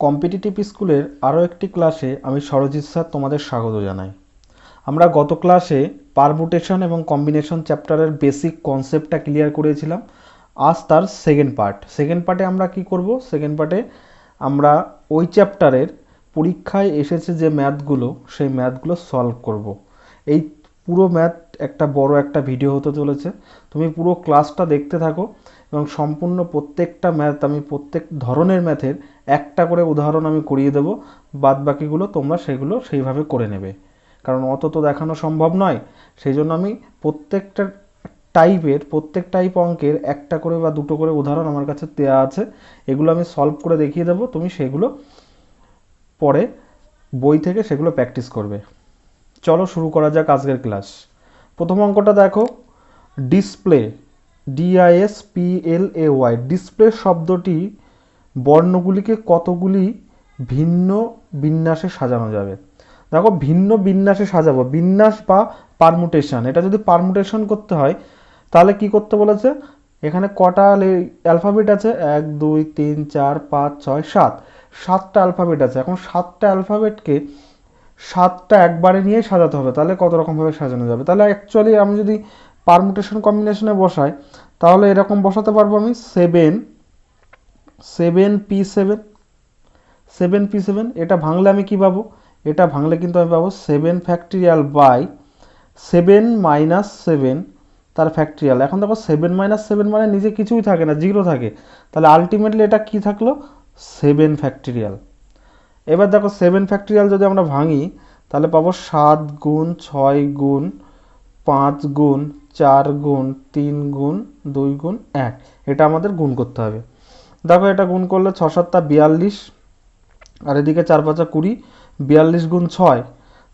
Competitive স্কুলের আরও একটি ক্লাসে আমি সরজিৎ স্যার তোমাদের স্বাগত জানাই। আমরা গত ক্লাসে পারমুটেশন এবং কম্বিনেশন চ্যাপ্টারের বেসিক কনসেপ্টটা ক্লিয়ার করেছিলাম। আজ তার সেকেন্ড পার্টে আমরা কি করব? সেকেন্ড পার্টে আমরা ওই চ্যাপ্টারের পরীক্ষায় এসেছে যে ম্যাথগুলো, সেই ম্যাথগুলো সলভ করব। এই পুরো ম্যাথ একটা বড় একটা ভিডিও হতে চলেছে, তুমি পুরো ক্লাসটা দেখতে থাকো এবং সম্পূর্ণ প্রত্যেকটা ম্যাথ আমি প্রত্যেক ধরনের ম্যাথের একটা করে উদাহরণ আমি করিয়ে দেবো। বাদ বাকিগুলো তোমরা সেগুলো সেইভাবে করে নেবে, কারণ অত তো দেখানো সম্ভব নয়। সেই জন্য আমি প্রত্যেক টাইপ অঙ্কের একটা করে বা দুটো করে উদাহরণ আমার কাছে দেওয়া আছে, এগুলো আমি সলভ করে দেখিয়ে দেবো। তুমি সেগুলো পরে বই থেকে সেগুলো প্র্যাকটিস করবে। চলো শুরু করা যাক আজকের ক্লাস। প্রথম অঙ্কটা দেখো, ডিসপ্লে, DISPLAY, ডিসপ্লে শব্দটি বর্ণগুলিকে কতগুলি ভিন্ন বিন্যাসে সাজানো যাবে। দেখো, ভিন্ন বিন্যাসে সাজাবো, বিন্যাস বা পারমুটেশন। এটা যদি পারমুটেশন করতে হয় তাহলে কি করতে বলেছে? এখানে কটা অ্যালফাবেট আছে? 1 2 3 4 5 6 7, 7টা অ্যালফাবেট আছে। এখন 7টা অ্যালফাবেটকে 7টা একবারে নিয়ে সাজাতে হবে। তাহলে কত রকমভাবে সাজানো যাবে? তাহলে অ্যাকচুয়ালি আমি যদি পারমুটেশন কম্বিনেশনে বসাই তাহলে এরকম বসাতে পারবো আমি 7P7। এটা ভাঙলে আমি কি পাবো? এটা ভাঙলে কিন্তু আমি পাবো 7 ফ্যাক্টরিয়াল বাই 7 মাইনাস 7 তার ফ্যাক্টরিয়াল। এখন দেখো 7 মাইনাস 7 মানে নিচে কিছুই থাকে না, 0 থাকে। তাহলে আলটিমেটলি এটা কি থাকলো? 7 ফ্যাক্টরিয়াল। এবার দেখো 7 ফ্যাক্টরিয়াল যদি আমরা ভাঙি তাহলে পাবো 7 গুণ 6 গুণ 5 গুণ 4 গুণ 3 গুণ 2 গুণ 1। এটা আমাদের গুণ করতে হবে। দেখো এটা গুণ করলে 6 7 42, আর এদিকে 4 5 20, 42 গুণ 6।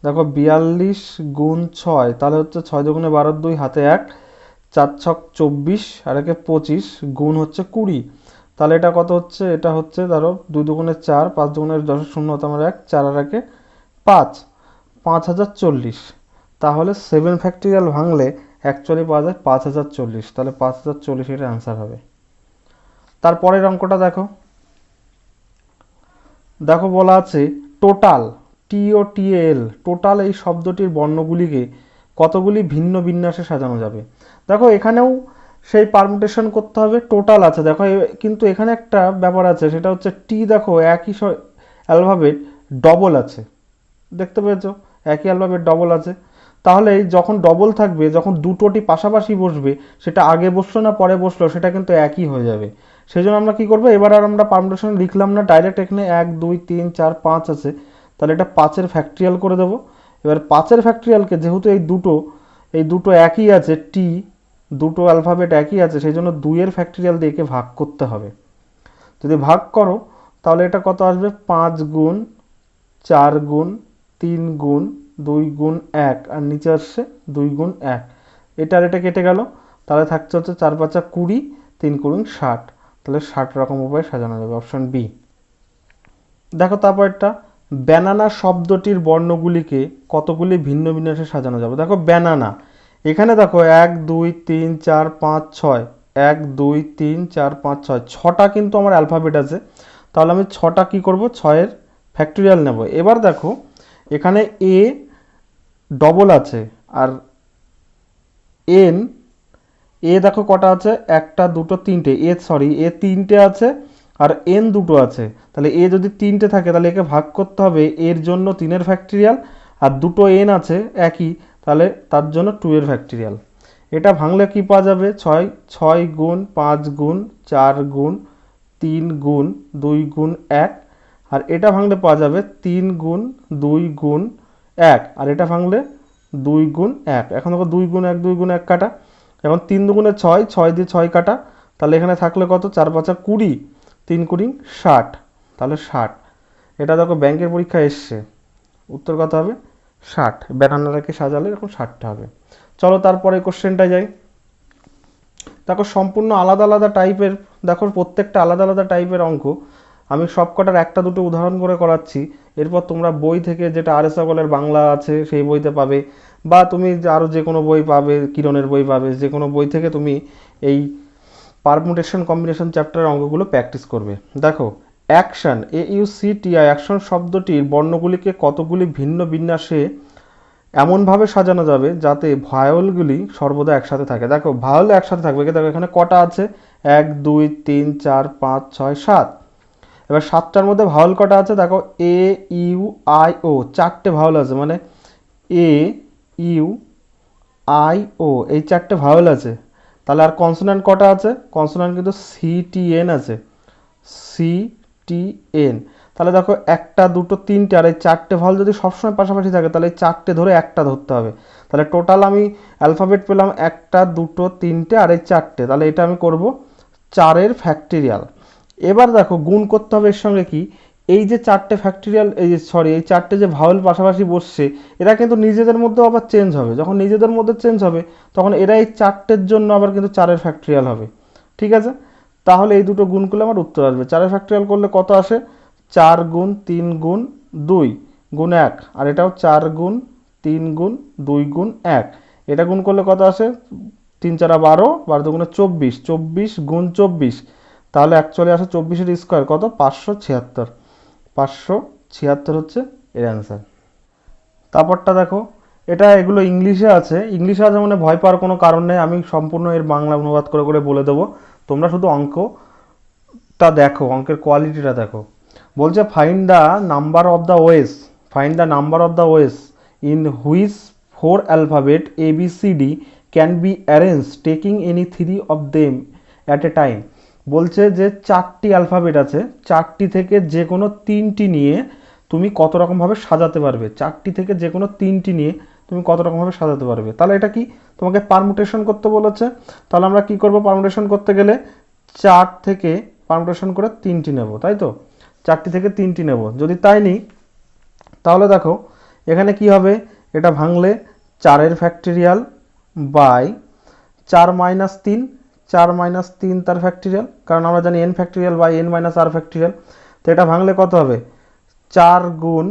দেখো 42 গুণ 6 তাহলে হচ্ছে 6 দুগুণে 12, 2 হাতে 1, 4 6 24, আর একে 25 গুণ হচ্ছে 20। তাহলে এটা কত হচ্ছে? এটা হচ্ছে ধরো 2 দুগুণে 4, 5 দুগুণে 10, 0 হতে আমার 1, 4 আর একে 5, 5040। তাহলে 7 ফ্যাক্টরিয়াল ভাঙলে অ্যাকচুয়ালি পাওয়া যায় 5040। তাহলে 5040 এটা অ্যান্সার হবে। তারপরের অঙ্কটা দেখো, বলা আছে টোটাল, TOTAL, টোটাল এই শব্দটির বর্ণগুলিকে কতগুলি ভিন্ন বিন্যাসে সাজানো যাবে। দেখো এখানেও সেই পারমুটেশন করতে হবে। টোটাল আছে, দেখো কিন্তু এখানে একটা ব্যাপার আছে, সেটা হচ্ছে টি। দেখো একই অ্যালফাবেট ডবল আছে, দেখতে পেয়েছো? একই অ্যালফাবেট ডবল আছে। তাহলে যখন ডবল থাকবে, যখন দুটোটি পাশাপাশি বসবে, সেটা আগে বসলো না পরে বসলো, সেটা কিন্তু একই হয়ে যাবে। সেই জন্য আমরা কি করবো? এবার আর আমরা পারমুটেশন লিখলাম না, ডাইরেক্ট এখানে 1 2 3 4 5 আছে, তাহলে এটা 5-এর ফ্যাক্টরিয়াল করে দেবো। এবার 5-এর ফ্যাক্টরিয়ালকে যেহেতু এই দুটো একই আছে, টি দুটো অ্যালফাবেট একই আছে, সেই জন্য 2-এর ফ্যাক্টরিয়াল দিয়ে একে ভাগ করতে হবে। যদি ভাগ করো তাহলে এটা কত আসবে? 5 গুণ 4 গুণ 3 গুণ 2 গুণ 1, আর নিচে আসছে 2 গুণ 1। এটা কেটে গেল, তাহলে থাকছে হচ্ছে 4 5 20, 3 গুণ 60। তাহলে 60 রকম উপায়ে সাজানো যাবে, অপশন বি। দেখো তারপরটা, ব্যানানা শব্দটির বর্ণগুলিকে কতগুলি ভিন্ন বিন্যাসে সাজানো যাবে। দেখো ব্যানানা, এখানে দেখো 1 2 3 4 5 6, 1 2 3 4 5 6, 6টা কিন্তু আমার অ্যালফাবেট আছে। তাহলে আমি 6টা কি করব? 6-এর ফ্যাক্টরিয়াল নেব। এবার দেখো এখানে এ ডবল আছে, আর এন, এ দেখো কটা আছে? একটা দুটো তিনটে, এ তিনটে আছে, আর এন দুটো আছে। তাহলে এ যদি তিনটে থাকে তাহলে একে ভাগ করতে হবে, এর জন্য 3-এর ফ্যাক্টরিয়াল, আর দুটো এন আছে একই, তাহলে তার জন্য 2-এর ফ্যাক্টরিয়াল। এটা ভাঙলে কি পাওয়া যাবে? 6 গুণ 5 গুণ 4 গুণ 3 গুণ 2 গুণ 1, আর এটা ভাঙলে পাওয়া যাবে 3 গুণ 2 গুণ 1, আর এটা ভাঙলে 2 গুণ 1। এখন দেখো 2 গুণ 1, 2 গুণ 1 কাটা। এখন 3 দুগুণে 6, 6 দিয়ে 6 কাটা। তাহলে এখানে থাকলে কত? 4 5 20, 3 কুড়ি 60। তাহলে 60। এটা দেখো ব্যাংকের পরীক্ষা এসছে, উত্তর কত হবে? 60। ব্যানানাটাকে সাজালে এরকম 60টা হবে। চলো তারপরে কোশ্চেনটা যাই। দেখো সম্পূর্ণ আলাদা আলাদা টাইপের, দেখো প্রত্যেকটা আলাদা আলাদা টাইপের অঙ্ক। আমি সব কটার একটা দুটো উদাহরণ করে করাচ্ছি। এরপর তোমরা বই থেকে, যেটা আর এস আগলের বাংলা আছে সেই বইতে পাবে, বা তুমি আরও যে কোনো বই পাবে, কিরণের বই পাবে, যে কোনো বই থেকে তুমি এই পারমুটেশন কম্বিনেশন চ্যাপ্টারের অঙ্কগুলো প্র্যাকটিস করবে। দেখো অ্যাকশন, AUCTI, অ্যাকশন শব্দটির বর্ণগুলিকে কতগুলি ভিন্ন বিন্যাসে এমনভাবে সাজানো যাবে যাতে ভায়োলগুলি সর্বদা একসাথে থাকে। দেখো ভায়োল একসাথে থাকবে, দেখো এখানে কটা আছে, 1 2 3 4 5 6 7। এবার 7টার মধ্যে ভাওয়াল কটা আছে দেখো, AUIO, 4টে ভাওয়াল আছে, মানে AUIO এই 4টে ভাওয়াল আছে। তাহলে আর কনসোন্যান্ট কটা আছে, কনসোন্যান্ট কিন্তু CTN আছে, CTN। তাহলে দেখো 1টা 2টো 3টে, আর এই 4টে ভাওয়াল যদি সবসময় পাশাপাশি থাকে তাহলে এই 4টে ধরে একটা ধরতে হবে। তাহলে টোটাল আমি অ্যালফাবেট পেলাম 1টা 2টো 3টে আর এই 4টে, তাহলে এটা আমি করব 4-এর ফ্যাক্টরিয়াল। এবার দেখো গুণ করতে হবে এর সঙ্গে কি, এই যে 4টে ফ্যাক্টরিয়াল, এই এই 4টে যে ভাওয়াল পাশাপাশি বসছে এরা কিন্তু নিজেদের মধ্যেও আবার চেঞ্জ হবে। যখন নিজেদের মধ্যে চেঞ্জ হবে তখন এরা এই 4টের জন্য আবার কিন্তু 4-এর ফ্যাক্টরিয়াল হবে। ঠিক আছে, তাহলে এই দুটো গুণ করলে আমার উত্তর আসবে। 4-এর ফ্যাক্টরিয়াল করলে কত আসে, 4 গুণ 3 গুণ 2 গুণ 1, আর এটাও 4 গুণ 3 গুণ 2 গুণ 1। এটা গুণ করলে কত আসে, 3 4 12, 12 দুগুণে 24, 24 গুণ 24, তাহলে অ্যাকচুয়ালি আসে 24-এর স্কোয়ার কত, 576। 576 হচ্ছে এর অ্যান্সার। তারপরটা দেখো, এটা এগুলো ইংলিশে আছে, ইংলিশে আছে মানে ভয় পাওয়ার কোনো কারণ নেই, আমি সম্পূর্ণ এর বাংলা অনুবাদ করে করে বলে দেবো, তোমরা শুধু অঙ্কটা দেখো, অঙ্কের কোয়ালিটিটা দেখো। বলছে find the number of the OS, find the number of the OS in which 4 alphabet ABCD can be arrange taking any 3 of them at a time. বলছে যে 4টি অ্যালফাবেট আছে, 4টি থেকে যে কোনো 3টি নিয়ে তুমি কত রকমভাবে সাজাতে পারবে, 4টি থেকে যে কোনো 3টি নিয়ে তুমি কত রকমভাবে সাজাতে পারবে। তাহলে এটা কি, তোমাকে পারমুটেশন করতে বলেছে। তাহলে আমরা কি করব, পারমুটেশন করতে গেলে 4 থেকে পারমুটেশন করে 3টি নেব, তাই তো, 4টি থেকে 3টি নেব। যদি তাই নিই তাহলে দেখো এখানে কি হবে, এটা ভাঙলে 4-এর ফ্যাক্টরিয়াল বাই 4 মাইনাস 3, 4 মাইনাস 3 তার ফ্যাক্টরিয়াল, কারণ আমরা জানি n factorial by n minus r factorial. তো এটা ভাঙলে কত হবে, 4 গুণ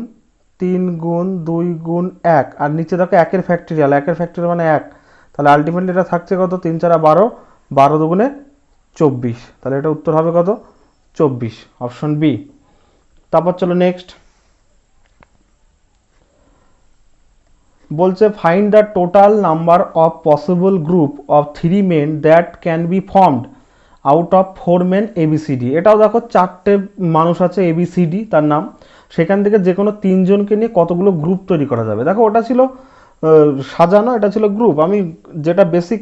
3 গুণ 2 গুণ 1, আর নিচে দেখো 1-এর ফ্যাক্টরিয়াল, 1-এর ফ্যাক্টরিয়াল মানে 1, তাহলে আলটিমেটলি এটা থাকছে কত, 3 4 12, 12 দুগুণে 24, তাহলে এটা উত্তর হবে কত, 24, অপশন বি। তারপর চলো নেক্সট, বলছে find the total number of possible group of 3 men that can be formed out of 4 men ABCD। এটাও দেখো 4টে মানুষ আছে ABCD তার নাম, সেখান থেকে যে কোনো 3 জনকে নিয়ে কতগুলো গ্রুপ তৈরি করা যাবে। দেখো ওটা ছিল সাজানো, এটা ছিল গ্রুপ। আমি যেটা বেসিক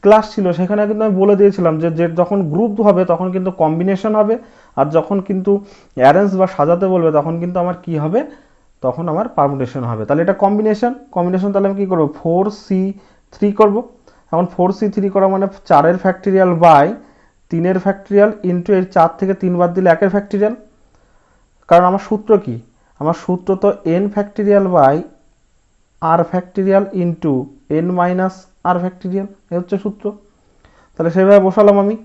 ক্লাস ছিল সেখানে কিন্তু আমি বলে দিয়েছিলাম যে যখন গ্রুপ হবে তখন কিন্তু কম্বিনেশন হবে, আর যখন কিন্তু অ্যারেঞ্জ বা সাজাতে বলবে তখন কিন্তু আমার কি হবে, তখন আমার পারমুটেশন হবে। তাহলে এটা কম্বিনেশন, তাহলে আমি কী করবো, 4C3 করব। এখন 4C3 করা মানে 4-এর ফ্যাক্টরিয়াল বাই 3-এর ফ্যাক্টরিয়াল ইন্টু এর 4 থেকে 3 বাদ দিলে 1-এর ফ্যাক্টরিয়াল। কারণ আমার সূত্র কি, আমার সূত্র তো n factorial by r factorial into n minus r factorial, এই হচ্ছে সূত্র। তাহলে সেভাবে বসালাম আমি।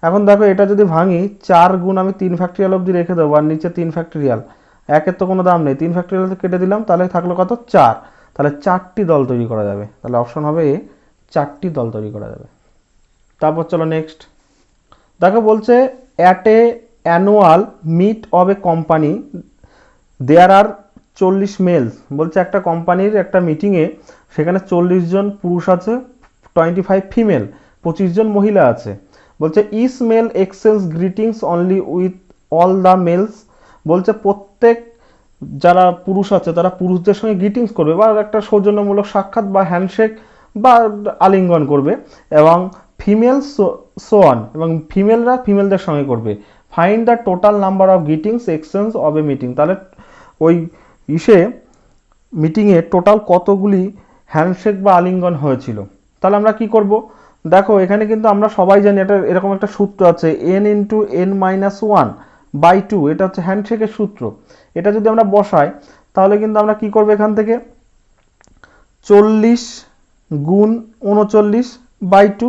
এখন দেখো এটা যদি ভাঙি, 4 গুণ আমি 3 ফ্যাক্টরিয়াল অবধি রেখে দেবো, আর নিচে 3 ফ্যাক্টরিয়াল, 1-এর তো কোনো দাম নেই, 3 ফ্যাক্টরিয়াল কেটে দিলাম, তাহলে থাকলো কত, 4। তাহলে 4টি দল তৈরি করা যাবে, তাহলে অপশন হবে এ, 4টি দল তৈরি করা যাবে। তারপর চলো নেক্সট, দেখো বলছে at a annual meet of a company there are 40 males. বলছে একটা কোম্পানির একটা মিটিংয়ে সেখানে 40 জন পুরুষ আছে, 25 ফিমেল, 25 জন মহিলা আছে। বলছে each male exchange greetings only with all the males. বলছে প্রত্যেক যারা পুরুষ আছে তারা পুরুষদের সঙ্গে গ্রিটিংস করবে, বা একটা সৌজন্যমূলক সাক্ষাৎ বা হ্যান্ডশেক বা আলিঙ্গন করবে, এবং ফিমেল সোয়ান, এবং ফিমেলরা ফিমেলদের সঙ্গে করবে। Find the total number of greetings exchange of A meeting. তাহলে ওই মিটিংয়ে টোটাল কতগুলি হ্যান্ডশেক বা আলিঙ্গন হয়েছিল। তাহলে আমরা কি করব, দেখো এখানে কিন্তু আমরা সবাই জানি এটা এরকম একটা সূত্র আছে, n into n minus 1 by 2, এটা হচ্ছে হ্যান্ডশেকের সূত্র। এটা যদি আমরা বসাই তাহলে কিন্তু আমরা কি করব, এখান থেকে 40 গুণ 39 বাই 2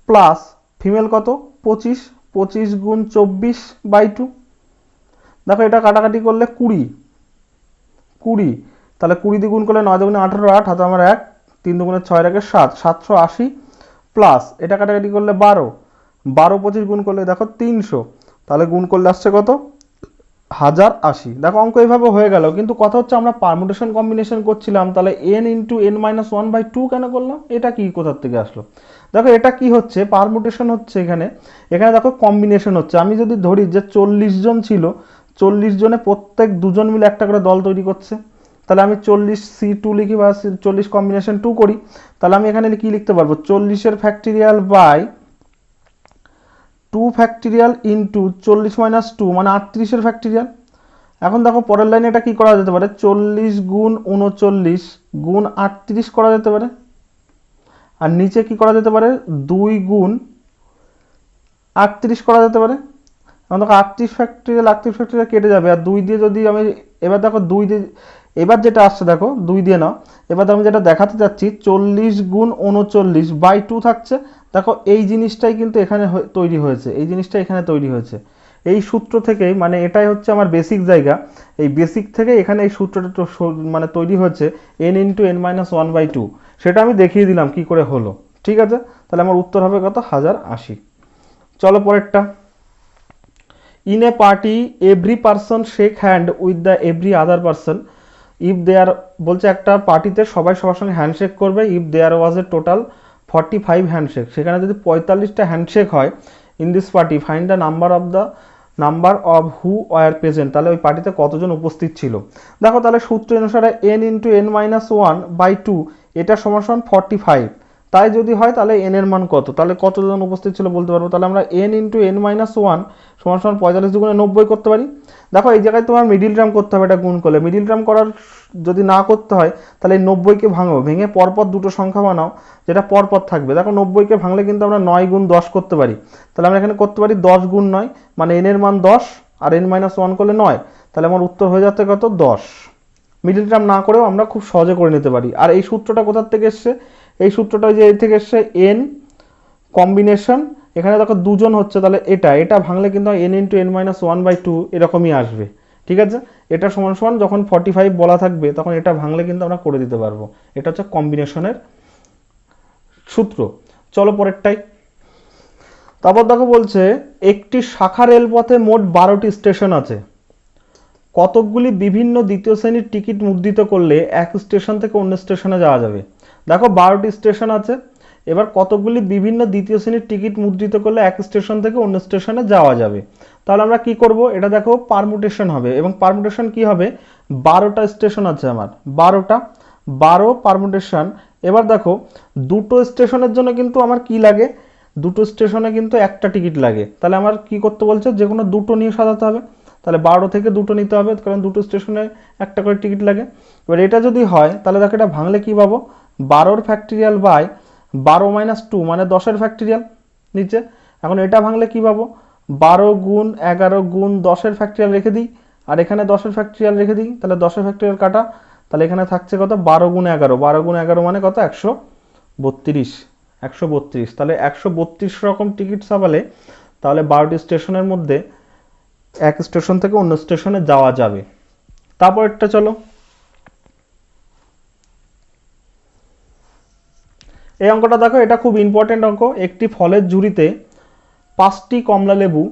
প্লাস ফিমেল কত, 25, 25 গুণ 24 বাই 2। দেখো এটা কাটাকাটি করলে 20, তাহলে 20 দিয়ে গুণ করলে 9 দুগুণে 18, 8 হাতে আমার 1, 3 দুগুণে 6 এর 7, 780 প্লাস এটা কাটাকাটি করলে 12, 12 25 গুণ করলে দেখো 300, তাহলে গুণ করলে আসছে কত, 1080। দেখো অঙ্ক এইভাবে হয়ে গেল, কিন্তু কথা হচ্ছে আমরা পারমুটেশন কম্বিনেশন করছিলাম, তাহলে n into n minus one by two কেন করলাম? এটা কি কোথার থেকে আসলো? দেখো এটা কি হচ্ছে, পারমুটেশন হচ্ছে এখানে, এখানে দেখো কম্বিনেশন হচ্ছে। আমি যদি ধরি যে 40 জন ছিল, 40 জনে প্রত্যেক দুজন মিলে একটা করে দল তৈরি করছে, তাহলে আমি 40C2 লিখি বা 40 কম্বিনেশন 2 করি, তাহলে আমি এখানে কি লিখতে পারবো, 40-এর factorial by 2 factorial into 40 minus 2 মানে 38-এর ফ্যাক্টরিয়াল। এখন দেখো পরের লাইনে এটা কি করা যেতে পারে, 40 গুণ 39 গুণ 38 করা যেতে পারে, আর নিচে কি করা যেতে পারে, 2 গুণ 38 করা যেতে পারে। এখন দেখো 38 ফ্যাক্টরিয়াল কেটে যাবে, আর 2 দিয়ে যদি আমি, এবার দেখো 2 দিয়ে, এবার যেটা আসছে দেখো 2 দিয়ে নাও, এবার আমি যেটা দেখাতে চাচ্ছি 40 গুণ 39 বাই 2 থাকছে। দেখো এই জিনিসটাই কিন্তু এখানে তৈরি হয়েছে, এই জিনিসটা এখানে তৈরি হয়েছে এই সূত্র থেকেই, মানে এটাই হচ্ছে আমার বেসিক জায়গা। এই বেসিক থেকে এখানে এই সূত্রটা তো মানে তৈরি হচ্ছে n into n minus one by two, সেটা আমি দেখিয়ে দিলাম কি করে হলো। ঠিক আছে, তাহলে আমার উত্তর হবে কত, 1080। চলো পরেরটা। In a party every person shake hand with the every other person if there, বলছে একটা পার্টিতে সবাই সবার সঙ্গে হ্যান্ডশেক করবে, if there was a total 45 handshake, সেখানে যদি 45টা হ্যান্ডশেক হয়, in this party find the number of who were present, তাহলে ওই পার্টিতে কতজন উপস্থিত ছিল। দেখো তাহলে সূত্র অনুসারে n into n minus one by two এটা সমান সমান 45, তাই যদি হয় তাহলে n এর মান কত, তাহলে কতজন উপস্থিত ছিল বলতে পারবো। তাহলে আমরা n into n minus one সমান সমান 45 দুগুণে 90 করতে পারি। দেখো এই জায়গায় তোমার মিডিল টার্ম করতে হবে, এটা গুণ করলে মিডিল টার্ম করার যদি না করতে হয় তাহলে এই 90কে ভাঙো, ভেঙে পরপর দুটো সংখ্যা বানাও যেটা পরপর থাকবে। দেখো 90কে ভাঙলে কিন্তু আমরা 9 গুণ 10 করতে পারি, তাহলে আমরা এখানে করতে পারি 10 গুণ 9, মানে n এর মান 10 আর n মাইনাস ওয়ান করলে 9, তাহলে আমার উত্তর হয়ে যাচ্ছে কত, 10। মিডিল টার্ম না করেও আমরা খুব সহজে করে নিতে পারি। আর এই সূত্রটা কোথার থেকে এসছে, এই সূত্রটা যে এই থেকে এসছে n কম্বিনেশন, এখানে দেখো দুজন হচ্ছে, তাহলে এটা ভাঙলে কিন্তু n into n minus one by two এরকমই আসবে। ঠিক আছে, এটা সমান সমান যখন 45 বলা থাকবে তখন এটা ভাঙলে কিন্তু আমরা করে দিতে পারবো। এটা হচ্ছে কম্বিনেশনের সূত্র। চলো পরেরটাই। তারপর দেখো বলছে একটি শাখা রেলপথে মোট 12টি স্টেশন আছে, কতকগুলি বিভিন্ন দ্বিতীয় শ্রেণীর টিকিট মুদ্রিত করলে এক স্টেশন থেকে অন্য স্টেশনে যাওয়া যাবে। দেখো 12টি স্টেশন আছে, এবার কতকগুলি বিভিন্ন দ্বিতীয় শ্রেণীর টিকিট মুদ্রিত করলে এক স্টেশন থেকে অন্য স্টেশনে যাওয়া যাবে। তাহলে আমরা কি করব, এটা দেখো পারমুটেশন হবে, এবং পারমুটেশন কি হবে, 12টা স্টেশন আছে আমার, 12 পারমুটেশন। এবার দেখো দুটো স্টেশনের জন্য কিন্তু আমার কি লাগে, দুটো স্টেশনে কিন্তু একটা টিকিট লাগে, তাহলে আমার কি করতে বলছে, যে কোনো দুটো নিয়ে সাজাতে হবে। তাহলে 12 থেকে দুটো নিতে হবে, কারণ দুটো স্টেশনে একটা করে টিকিট লাগে। এবার এটা যদি হয় তাহলে দেখো এটা ভাঙলে কি পাবো, 12-র ফ্যাক্টরিয়াল বাই 12 মাইনাস টু মানে 10-এর ফ্যাক্টরিয়াল নিচে। এখন এটা ভাঙলে কি পাবো, 12 গুণ 11 গুণ 10-এর ফ্যাক্টরিয়াল রেখে দিই, আর এখানে 10-এর ফ্যাক্টরিয়াল রেখে দিই, তাহলে 10-এর ফ্যাক্টরিয়াল কাটা, তাহলে এখানে থাকছে কত, 12 গুণ 11, 12 গুণ 11 মানে কত, 132, 132। তাহলে 132 রকম টিকিট ছাপালে তাহলে 12টি স্টেশনের মধ্যে এক স্টেশন থেকে অন্য স্টেশনে যাওয়া যাবে। তারপর একটা চলো, এই অঙ্কটা দেখো, এটা খুব ইম্পর্টেন্ট অঙ্ক। একটি ফলের ঝুড়িতে 5টি কমলা লেবু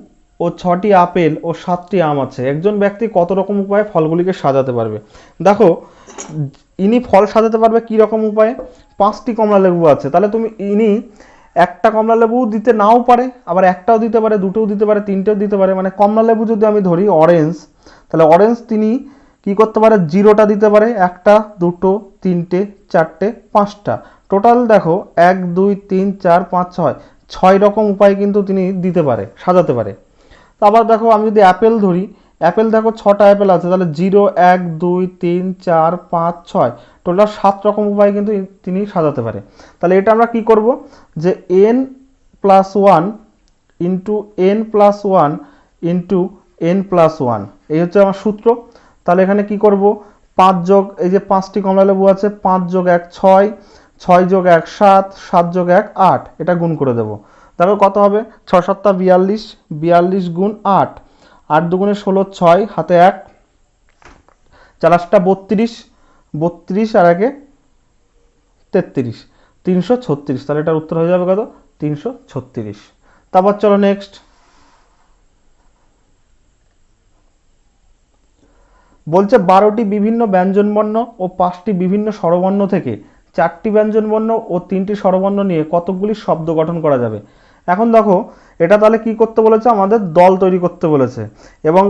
ও 6টি আপেল ও 7টি আম আছে, একজন ব্যক্তি কত রকম উপায়ে ফলগুলিকে সাজাতে পারবে। দেখো ইনি ফল সাজাতে পারবে কি রকম উপায়ে, 5টি কমলা লেবু আছে, তাহলে তুমি ইনি একটা কমলা লেবু দিতে নাও পারে, আবার একটাও দিতে পারে, দুটোও দিতে পারে, তিনটেও দিতে পারে। মানে কমলা লেবু যদি আমি ধরি অরেঞ্জ, তাহলে অরেঞ্জ তিনি কি করতে পারে, 0টা দিতে পারে, একটা, দুটো, তিনটে, চারটে, 5টা, টোটাল দেখো 1 2 3 4 5 6, 6 রকম উপায় কিন্তু তিনি দিতে পারে, সাজাতে পারে। আবার দেখো আমি যদি অ্যাপেল ধরি, অ্যাপেল দেখো 6টা অ্যাপেল আছে, তাহলে 0 1 2 3 4 5 6, টোটাল 7 রকম উপায় কিন্তু তিনি সাজাতে পারে। তাহলে এটা আমরা কি করব, যে n plus one into n plus one into n plus one, এই হচ্ছে আমার সূত্র। তাহলে এখানে কি করব, 5 যোগ, এই যে 5টি কমলা লেবু আছে, 5 যোগ 1 6, 6 যোগ 1 7, 7 যোগ 1 8, এটা গুণ করে দেবো। দেখো কত হবে, 6 7 42, 42 গুণ 8, 8 দুগুণে 16, 6 হাতে 1, 4 8 32, 32 আর 1 33, 336। তাহলে এটার উত্তর হয়ে যাবে কত, 336। তারপর চলো নেক্সট। বলছে 12টি বিভিন্ন ব্যঞ্জনবর্ণ ও 5টি বিভিন্ন স্বরবর্ণ থেকে 4টি ব্যঞ্জনবর্ণ ও 3টি স্বরবর্ণ নিয়ে কতকগুলি শব্দ গঠন করা যাবে। এখন দেখো এটা তাহলে কি করতে বলেছে, আমাদের দল তৈরি করতে বলেছে। এবং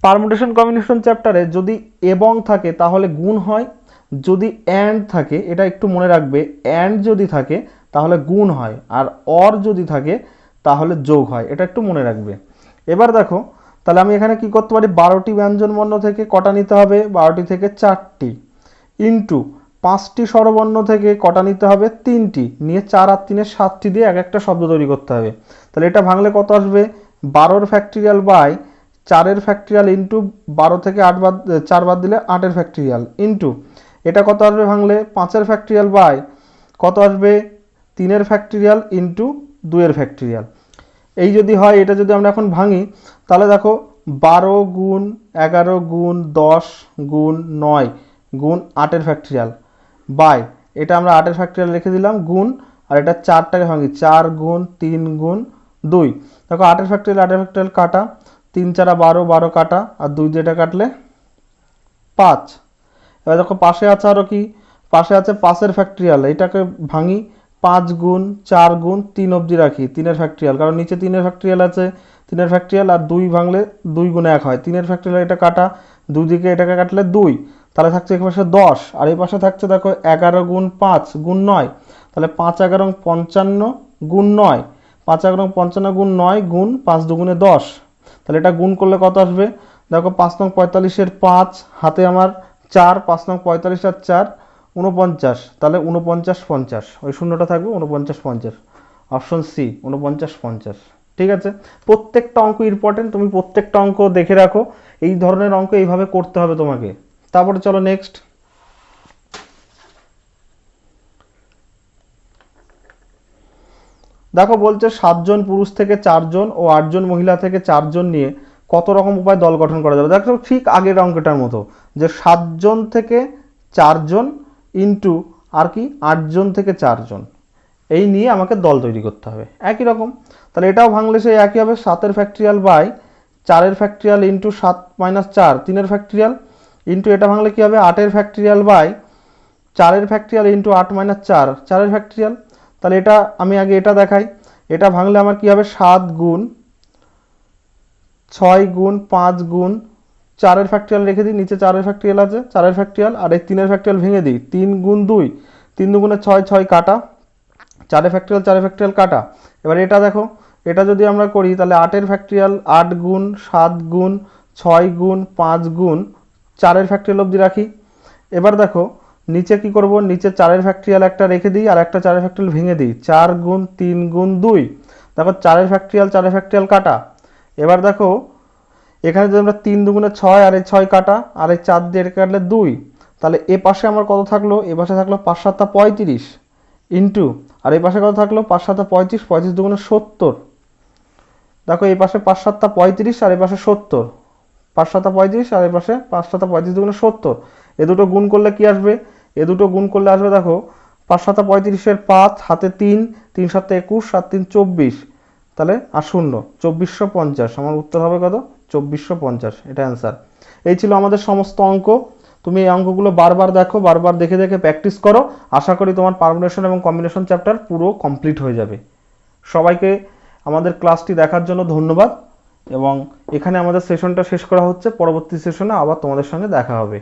পারমুটেশন কম্বিনেশন চ্যাপ্টারে যদি এবং থাকে তাহলে গুণ হয়, যদি অ্যান্ড থাকে, এটা একটু মনে রাখবে, অ্যান্ড যদি থাকে তাহলে গুণ হয়, আর অর যদি থাকে তাহলে যোগ হয়, এটা একটু মনে রাখবে। এবার দেখো তাহলে আমি এখানে কি করতে পারি, 12টি ব্যঞ্জনবর্ণ থেকে কটা নিতে হবে, 12টি থেকে 4টি, ইন্টু 5টি স্বরবর্ণ থেকে কটা নিতে হবে, 3টি, নিয়ে 4 আর 3 7টি দিয়ে এক একটা শব্দ তৈরি করতে হবে। তাহলে এটা ভাঙলে কত আসবে, 12 ফ্যাক্টরিয়াল বাই 4 ফ্যাক্টরিয়াল ইন্টু 12 থেকে 8 বাদ 4 বাদ দিলে 8 ফ্যাক্টরিয়াল ইন্টু এটা কত আসবে ভাঙলে 5 ফ্যাক্টরিয়াল বাই কত আসবে 3 ফ্যাক্টরিয়াল ইন্টু 2 ফ্যাক্টরিয়াল। এই যদি হয়, এটা যদি আমরা এখন ভাঙি তাহলে দেখো 12 গুণ 11 গুণ 10 গুণ 9 গুণ 8 ফ্যাক্টরিয়াল বাই এটা আমরা 8 ফ্যাক্টরিয়াল লিখে দিলাম গুণ, আর এটা 4টাকে ভাঙি 4 গুণ 3 গুণ 2। দেখো 8 ফ্যাক্টরিয়াল কাটা, 3 4 12, 12 কাটা, আর 2 দিয়ে এটা কাটলে 5। এবার দেখো পাশে আছে আরও কি, পাশে আছে 5 ফ্যাক্টরিয়াল, এটাকে ভাঙি 5 গুণ 4 গুণ 3 অবধি রাখি 3 ফ্যাক্টরিয়াল, কারণ নিচে 3 ফ্যাক্টরিয়াল আছে, 3 ফ্যাক্টরিয়াল আর 2 ভাঙলে 2 গুণ 1 হয়, 3 ফ্যাক্টরিয়াল এটা কাটা, দুদিকে এটাকে কাটলে 2, তাহলে থাকছে এই পাশে 10, আর এই পাশে থাকছে দেখো 11 গুণ 5 গুণ 9, তাহলে 5 11 55 গুণ 9, 5 11 55 গুণ 9 গুণ 5 দুগুণে 10, তাহলে এটা গুণ করলে কত আসবে, দেখো 5 নং 45-এর 5, হাতে আমার 4, 5 নং 45 আর 4 49, তাহলে 49 50, ওই শূন্যটা থাকবে 49 50, অপশন সি 49 50। ঠিক আছে, প্রত্যেকটা অঙ্ক ইম্পর্টেন্ট, তুমি প্রত্যেকটা অঙ্ক দেখে রাখো, এই ধরনের অঙ্ক এইভাবে করতে হবে তোমাকে। তারপরে চলো নেক্সট। দেখো বলছে 7 জন পুরুষ থেকে 4 জন ও 8 জন মহিলা থেকে 4 জন নিয়ে কত রকম উপায় দল গঠন করা যাবে। দেখো ঠিক আগের অঙ্কটার মতো, যে 7 জন থেকে 4 জন ইন্টু আর কি 8 জন থেকে 4 জন, এই নিয়ে আমাকে দল তৈরি করতে হবে একই রকম। তাহলে এটাও ভাঙলে সেই একই হবে, 7 factorial by 4 factorial into 7 minus 4 3 factorial into এটা ভাঙলে কি হবে 8 factorial by 4 factorial into 8 minus 4 4 factorial. তাহলে এটা আমি আগে এটা দেখাই, এটা ভাঙলে আমার কি হবে 7 গুণ 6 গুণ 5 গুণ 4 ফ্যাক্টরিয়াল রেখে দিই, নিচে 4 ফ্যাক্টরিয়াল আছে 4 ফ্যাক্টরিয়াল, আর এই 3 ফ্যাক্টরিয়াল ভেঙে দিই, 3 গুণ 2 3 দুগুণে 6 6 কাটা, 4 ফ্যাক্টরিয়াল কাটা। এবার এটা দেখো, এটা যদি আমরা করি তাহলে 8 ফ্যাক্টরিয়াল 8 গুণ 7 গুণ 6 গুণ 5 গুণ 4 ফ্যাক্টরিয়াল অবধি রাখি। এবার দেখো নিচে কি করব, নিচে 4 ফ্যাক্টরিয়াল একটা রেখে দিই আর একটা 4 ফ্যাক্টরিয়াল ভেঙে দিই, 4 গুণ 3 গুণ 2, দেখো 4 ফ্যাক্টরিয়াল কাটা। এবার দেখো এখানে যদি আমরা 3 দুগুণে 6 আর এই 6 কাটা, আর এই 4 দিয়ে কাটলে 2, তাহলে এ পাশে আমার কত থাকলো, এ পাশে থাকলো 5 7 35 ইন্টু, আর এই পাশে কত থাকলো 5 7 35, 35 দুগুণে 70, দেখো এই পাশে 5 7 35 আর এই পাশে 70, 5 7 35 আর এই পাশে 5 7 35 দুগুণে 70, এ দুটো গুণ করলে কি আসবে, এ দুটো গুণ করলে আসবে দেখো 5 7 35-এর 5, হাতে 3 3 7 21 7 3 24, তাহলে আর শূন্য 2450, আমার উত্তর হবে কত 2450, এটা অ্যান্সার। এই ছিল আমাদের সমস্ত অঙ্ক। তুমি এই অঙ্কগুলো বারবার দেখো, বারবার দেখে দেখে প্র্যাকটিস করো, আশা করি তোমার পারমুটেশন এবং কম্বিনেশন চ্যাপ্টার পুরো কমপ্লিট হয়ে যাবে। সবাইকে আমাদের ক্লাসটি দেখার জন্য ধন্যবাদ, এবং এখানে আমাদের সেশনটা শেষ করা হচ্ছে, পরবর্তী সেশনে আবার তোমাদের সঙ্গে দেখা হবে।